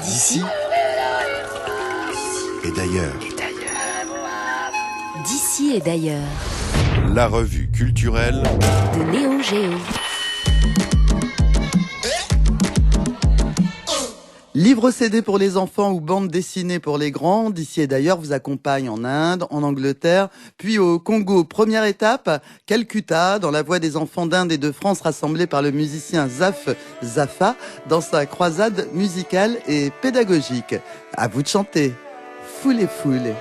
D'ici et d'ailleurs. D'ici et d'ailleurs. La revue culturelle De Léo Géo. Livres CD pour les enfants ou bandes dessinées pour les grands, d'ici et d'ailleurs vous accompagne en Inde, en Angleterre, puis au Congo. Première étape, Calcutta, dans la voix des enfants d'Inde et de France rassemblés par le musicien Zaf Zafa dans sa croisade musicale et pédagogique. À vous de chanter. Foulez, foulez.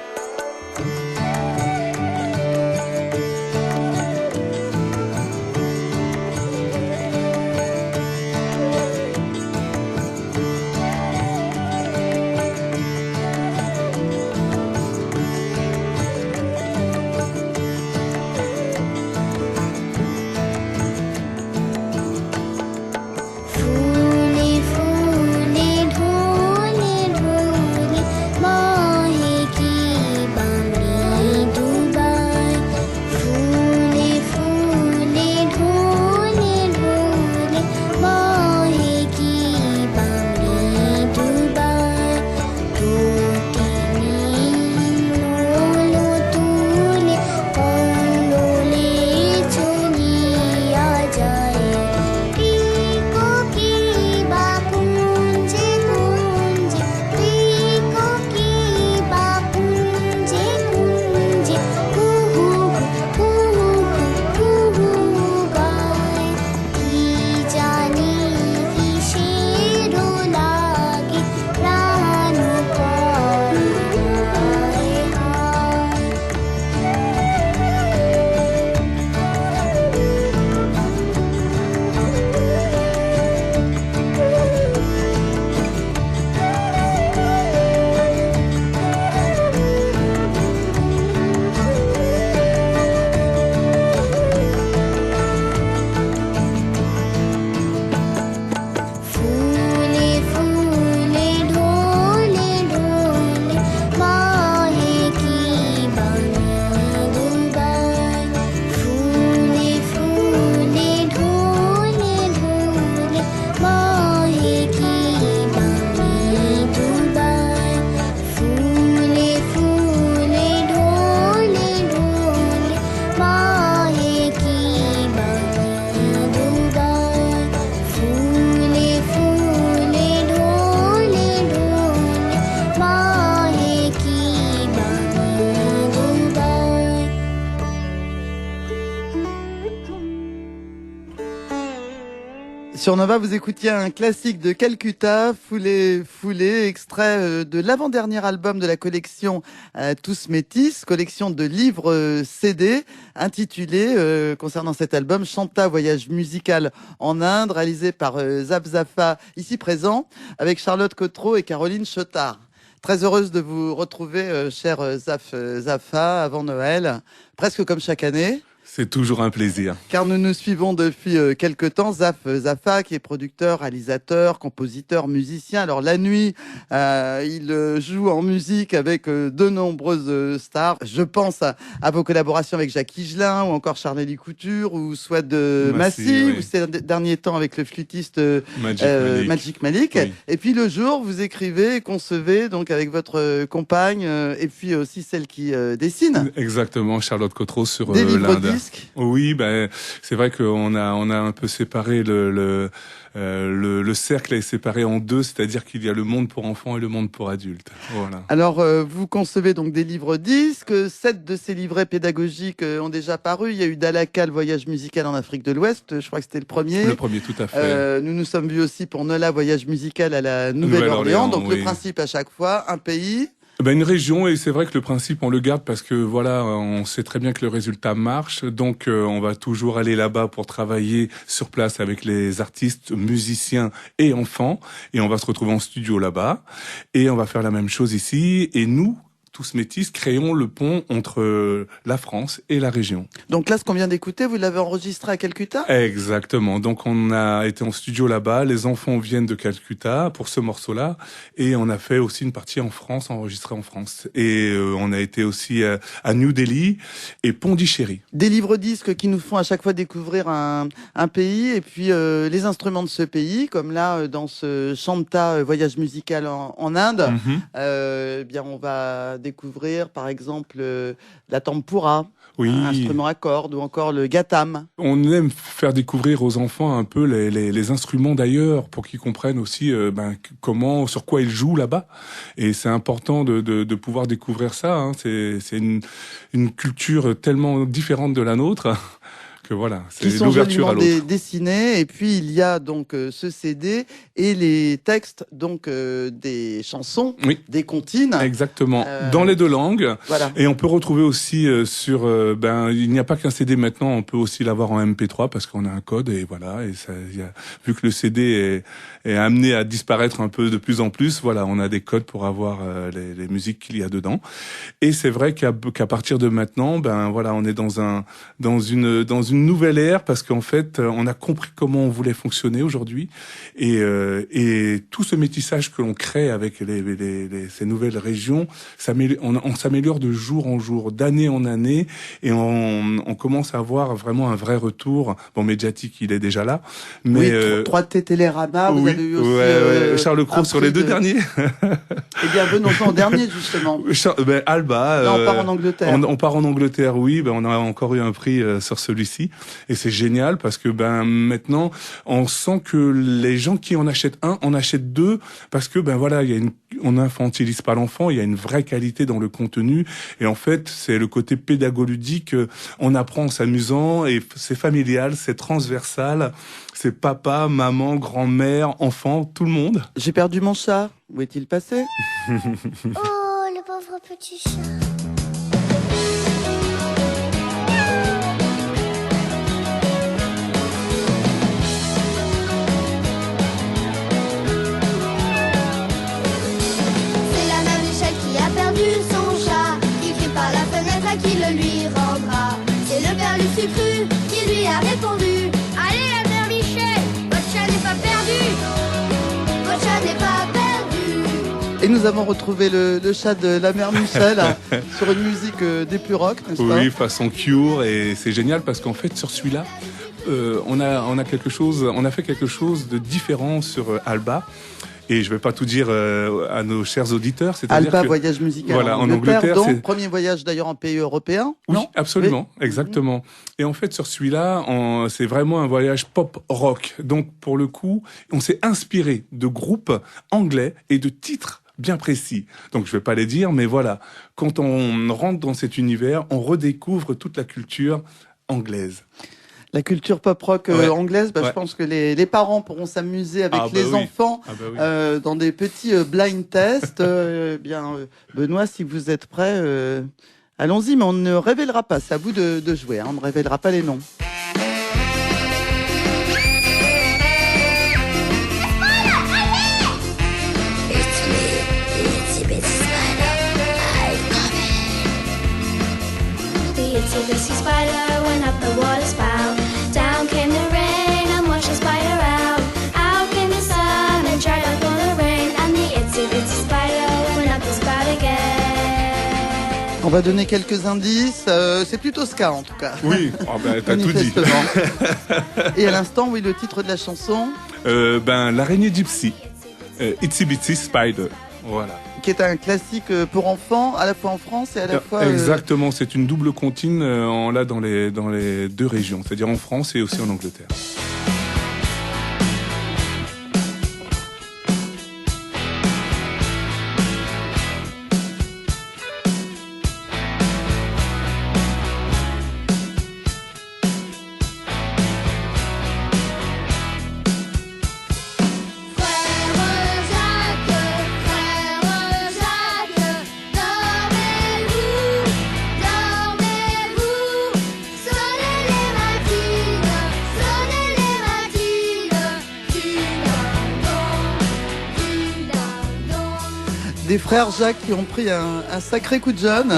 Sur Nova, vous écoutiez un classique de Calcutta, Foulé, extrait de l'avant-dernier album de la collection Tous Métis, collection de livres CD, intitulé, concernant cet album, Chanta, voyage musical en Inde, réalisé par Zaf Zafa, ici présent, avec Charlotte Cotreau et Caroline Chotard. Très heureuse de vous retrouver, cher Zaf Zafa, avant Noël, presque comme chaque année. C'est toujours un plaisir. Car nous nous suivons depuis quelques temps. Zaf Zafa, qui est producteur, réalisateur, compositeur, musicien. Alors la nuit, il joue en musique avec de nombreuses stars. Je pense à vos collaborations avec Jacques Higelin, ou encore Charnélie Couture, ou Swad Massi, ou ces derniers temps avec le flûtiste Magic Malik. Oui. Et puis le jour, vous écrivez et concevez, donc avec votre compagne, et puis aussi celle qui dessine. Exactement, Charlotte Cotreau sur des livres l'Inde. disques. Oui, ben c'est vrai qu'on a un peu séparé le cercle est séparé en deux, c'est-à-dire qu'il y a le monde pour enfants et le monde pour adultes. Voilà. Alors, vous concevez donc des livres disques. 7 de ces livrets pédagogiques ont déjà paru. Il y a eu Dalaka, le voyage musical en Afrique de l'Ouest. Je crois que c'était le premier. Le premier, tout à fait. Nous nous sommes vus aussi pour Nola, voyage musical à la Nouvelle-Orléans. Donc, oui. Le principe à chaque fois, un pays. Ben une région, et c'est vrai que le principe on le garde parce que voilà, on sait très bien que le résultat marche, donc on va toujours aller là-bas pour travailler sur place avec les artistes, musiciens et enfants, et on va se retrouver en studio là-bas, et on va faire la même chose ici, et nous, tous métis, créons le pont entre la France et la région. Donc là, ce qu'on vient d'écouter, vous l'avez enregistré à Calcutta ? Exactement. Donc on a été en studio là-bas. Les enfants viennent de Calcutta pour ce morceau-là, et on a fait aussi une partie en France, enregistrée en France. Et on a été aussi à New Delhi et Pondichéry. Des livres-disques qui nous font à chaque fois découvrir un pays et puis les instruments de ce pays, comme là dans ce Chanta voyage musical en Inde. Bien, on va découvrir par exemple la tampura, Oui. un instrument à cordes, ou encore le gatam. On aime faire découvrir aux enfants un peu les instruments d'ailleurs pour qu'ils comprennent aussi comment, sur quoi ils jouent là-bas. Et c'est important de pouvoir découvrir ça. Hein. C'est une culture tellement différente de la nôtre que voilà, c'est qui sont l'ouverture à joliment l'autre. dessinés. Et puis il y a donc ce CD et les textes donc des chansons, Oui. des comptines. Exactement, dans les deux langues. Voilà. Et on peut retrouver aussi sur il n'y a pas qu'un CD maintenant, on peut aussi l'avoir en MP3 parce qu'on a un code et voilà, et ça vu que le CD est amené à disparaître un peu de plus en plus, voilà, on a des codes pour avoir les musiques qu'il y a dedans. Et c'est vrai qu'à partir de maintenant, voilà, on est dans une nouvelle ère parce qu'en fait, on a compris comment on voulait fonctionner aujourd'hui et tout ce métissage que l'on crée avec ces nouvelles régions, on s'améliore de jour en jour, d'année en année, et on commence à avoir vraiment un vrai retour. Bon, médiatique, il est déjà là, mais oui, 3T Télérama, vous oui, avez eu aussi Charles Cros sur les deux derniers. Eh bien, venons-en au dernier justement. Alba. Là, on part en Angleterre. On part en Angleterre, oui. On a encore eu un prix sur celui-ci, et c'est génial parce que maintenant, on sent que les gens qui en achètent un, en achètent deux, parce que voilà, on n'infantilise pas l'enfant, il y a une vraie qualité dans le contenu, et en fait, c'est le côté pédagogique. On apprend en s'amusant, et c'est familial, c'est transversal, c'est papa, maman, grand-mère, enfant, tout le monde. J'ai perdu mon chat. Où est-il passé? Oh, le pauvre petit chat. C'est la mère Michel qui a perdu son chat, qui crie par la fenêtre à qui le lui rendra. C'est le père Lucifer qui lui a répondu: allez, la mère Michel, votre chat n'est pas perdu. Votre chat n'est pas perdu. Et nous avons retrouvé le chat de la mère Michel sur une musique des plus rock, n'est-ce pas? Oui, façon Cure, et c'est génial parce qu'en fait, sur celui-là, on a fait quelque chose de différent sur Alba. Et je vais pas tout dire à nos chers auditeurs, c'est-à-dire Alba, que voyage musical voilà, en Angleterre, donc c'est premier voyage d'ailleurs en pays européen. oui, non absolument, Oui. exactement. Et en fait, sur celui-là, c'est vraiment un voyage pop rock. Donc, pour le coup, on s'est inspiré de groupes anglais et de titres bien précis. Donc, je vais pas les dire, mais voilà. Quand on rentre dans cet univers, on redécouvre toute la culture anglaise. La culture pop-rock Ouais. anglaise, Ouais. je pense que les parents pourront s'amuser avec les oui. enfants Oui. dans des petits blind tests. Benoît, si vous êtes prêt, allons-y, mais on ne révélera pas, c'est à vous de jouer, hein, on ne révélera pas les noms. The itsy bitsy spider went up the water spout. Down came the rain and washed the spider out. Out came the sun and dried up all the rain. And the itsy bitsy spider went up the spout again. On va donner quelques indices, c'est plutôt ska en tout cas. Oui, t'as tout dit. Manifestement. Et à l'instant, oui, le titre de la chanson, L'araignée gypsy, Itsy Bitsy Spider. Voilà. qui est un classique pour enfants, à la fois en France et à la fois... Exactement, c'est une double comptine dans les deux régions, c'est-à-dire en France et aussi en Angleterre. Frère Jacques, dormez-vous, dormez-vous. Sonnez les matines, sonnez les Des frères Jacques qui ont pris un sacré coup de jeune.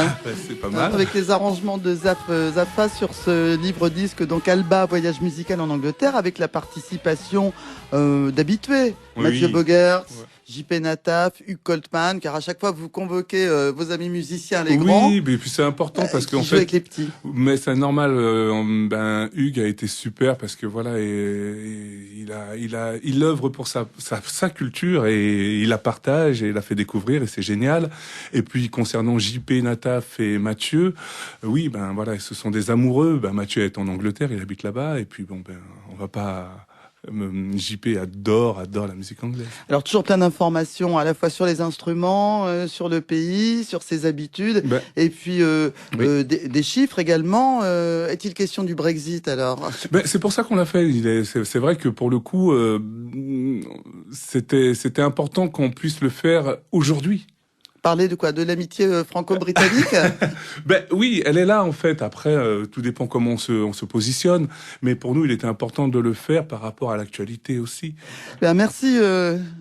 C'est pas mal. Avec les arrangements de Zappa sur ce livre-disque, donc Alba, voyage musical en Angleterre, avec la participation d'habitués. Oui. Mathieu Bogert, Ouais. JP Nataf, Hugues Coltman, car à chaque fois vous convoquez vos amis musiciens, les grands. Oui, mais puis c'est important parce qui qu'en jouent avec fait, les petits. mais c'est normal. Hugues a été super parce que voilà, il œuvre pour sa culture et il la partage et il la fait découvrir et c'est génial. Et puis concernant JP, Nataf et Mathieu, oui, ben voilà, ce sont des amoureux. Ben Mathieu est en Angleterre, il habite là-bas et puis bon, ben on va pas. JP adore la musique anglaise. Alors toujours plein d'informations à la fois sur les instruments, sur le pays, sur ses habitudes, Ben, et puis oui. des chiffres également. Est-il question du Brexit alors? Ben, c'est pour ça qu'on l'a fait. C'est vrai que pour le coup, c'était important qu'on puisse le faire aujourd'hui. Parler de quoi? De l'amitié franco-britannique? Ben oui, elle est là en fait. Après, tout dépend comment on se positionne. Mais pour nous, il était important de le faire par rapport à l'actualité aussi. Ben, merci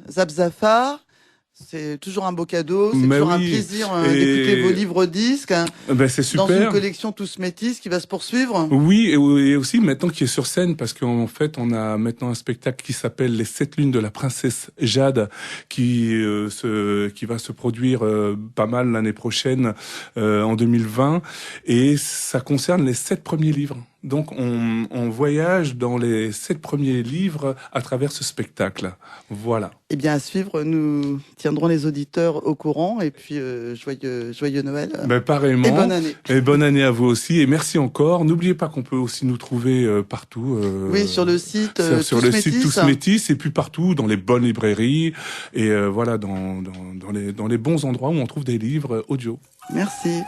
Zap Zafar. C'est toujours un beau cadeau, c'est Mais toujours un oui, plaisir et- d'écouter vos livres disques Ben c'est dans une super. collection Tous Métis qui va se poursuivre. Oui, et aussi maintenant qui est sur scène, parce qu'en fait, on a maintenant un spectacle qui s'appelle Les 7 lunes de la princesse Jade, qui va se produire pas mal l'année prochaine, en 2020, et ça concerne les 7 premiers livres. Donc, on voyage dans les 7 premiers livres à travers ce spectacle. Voilà. Eh bien à suivre, nous tiendrons les auditeurs au courant et puis joyeux Noël Ben, pareillement. et bonne année. Et bonne année à vous aussi, et merci encore. N'oubliez pas qu'on peut aussi nous trouver partout. Oui, sur le site sur Tous le Métis. site Tous Métis, et puis partout dans les bonnes librairies et voilà dans les bons endroits où on trouve des livres audio. Merci.